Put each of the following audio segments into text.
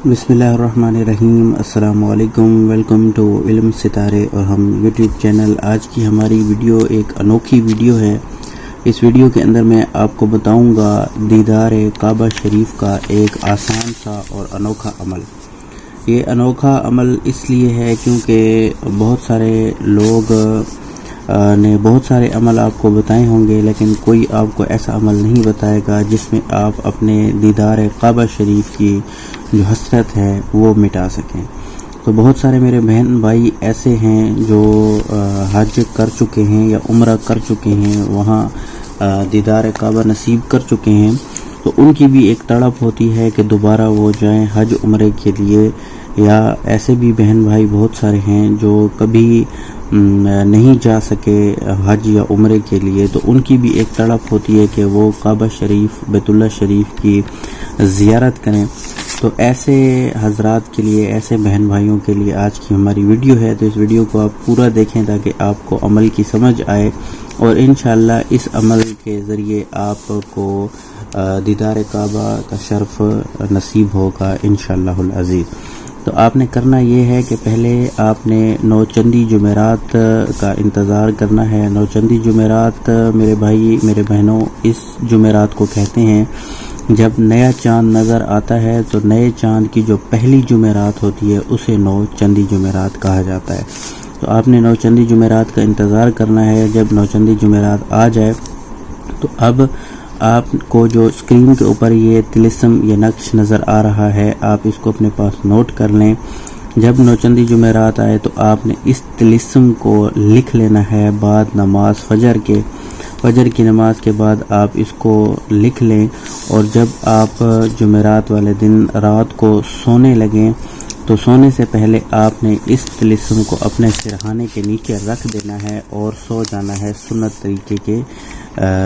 बिस्मिल्लाहिर्रहमानिर्रहीम। अस्सलाम वालेकुम। वेलकम टू इल्म सितारे और हम यूट्यूब चैनल। आज की हमारी वीडियो एक अनोखी वीडियो है। इस वीडियो के अंदर मैं आपको बताऊंगा दीदार काबा शरीफ का एक आसान सा और अनोखा अमल। ये अनोखा अमल इसलिए है क्योंकि बहुत सारे लोग ने बहुत सारे अमल आपको बताए होंगे, लेकिन कोई आपको ऐसा अमल नहीं बताएगा जिसमें आप अपने दीदार काबा शरीफ की जो हसरत है वो मिटा सकें। तो बहुत सारे मेरे बहन भाई ऐसे हैं जो हज कर चुके हैं या उम्रा कर चुके हैं, वहाँ दीदार काबा नसीब कर चुके हैं, तो उनकी भी एक तड़प होती है कि दोबारा वो जाएं हज उम्रे के लिए। या ऐसे भी बहन भाई बहुत सारे हैं जो कभी नहीं जा सके हज या उम्रे के लिए, तो उनकी भी एक तड़प होती है कि वो काबा शरीफ बैतुल्लाह शरीफ की ज़ियारत करें। तो ऐसे हजरात के लिए, ऐसे बहन भाइयों के लिए आज की हमारी वीडियो है। तो इस वीडियो को आप पूरा देखें ताकि आपको अमल की समझ आए और इंशाअल्लाह इस अमल के ज़रिए आपको दीदार काबा का शर्फ नसीब होगा इंशाअल्लाहुल अज़ीज़। तो आपने करना ये है कि पहले आपने नौचंदी जुमेरात का इंतज़ार करना है। नौचंदी जुमेरात मेरे भाई मेरे बहनों इस जुमेरात को कहते हैं जब नया चांद नज़र आता है, तो नए चांद की जो पहली जुमेरात होती है उसे नौचंदी जुमेरात कहा जाता है। तो आपने नौचंदी जुमेरात का इंतज़ार करना है। जब नौचंदी जुमेरात आ जाए तो अब आपको जो स्क्रीन के ऊपर ये तिलिस्म या नक्श नज़र आ रहा है, आप इसको अपने पास नोट कर लें। जब नौचंदी जुमेरात आए तो आपने इस तिलिस्म को लिख लेना है। बाद नमाज फजर की नमाज के बाद आप इसको लिख लें। और जब आप जुमेरात वाले दिन रात को सोने लगें तो सोने से पहले आपने इस तिलिस्म को अपने सिरहाने के नीचे रख देना है और सो जाना है सुन्नत तरीके के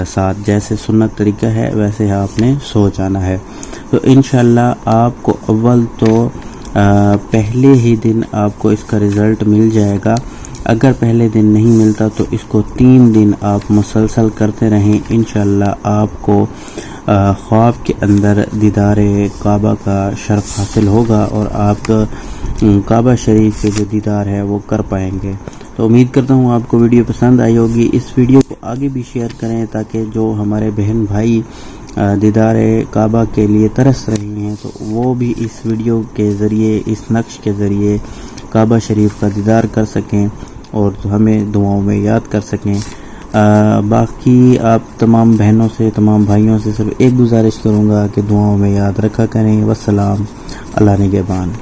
साथ। जैसे सुन्नत तरीका है वैसे आपने सो जाना है। तो इंशाअल्लाह आपको अव्वल तो पहले ही दिन आपको इसका रिज़ल्ट मिल जाएगा। अगर पहले दिन नहीं मिलता तो इसको 3 दिन आप मुसलसल करते रहें। इंशाअल्लाह आपको ख्वाब के अंदर दीदार काबा का शर्फ हासिल होगा और आप काबा शरीफ के जो दीदार है वो कर पाएंगे। तो उम्मीद करता हूँ आपको वीडियो पसंद आई होगी। इस वीडियो को आगे भी शेयर करें ताकि जो हमारे बहन भाई दीदार काबा के लिए तरस रहे हैं तो वो भी इस वीडियो के ज़रिए, इस नक्श के ज़रिए काबा शरीफ का दीदार कर सकें और हमें दुआओं में याद कर सकें। बाकी आप तमाम बहनों से, तमाम भाइयों से सिर्फ एक गुजारिश करूँगा कि दुआओं में याद रखा करें। वस्सलाम, अल्लाह निगहबान।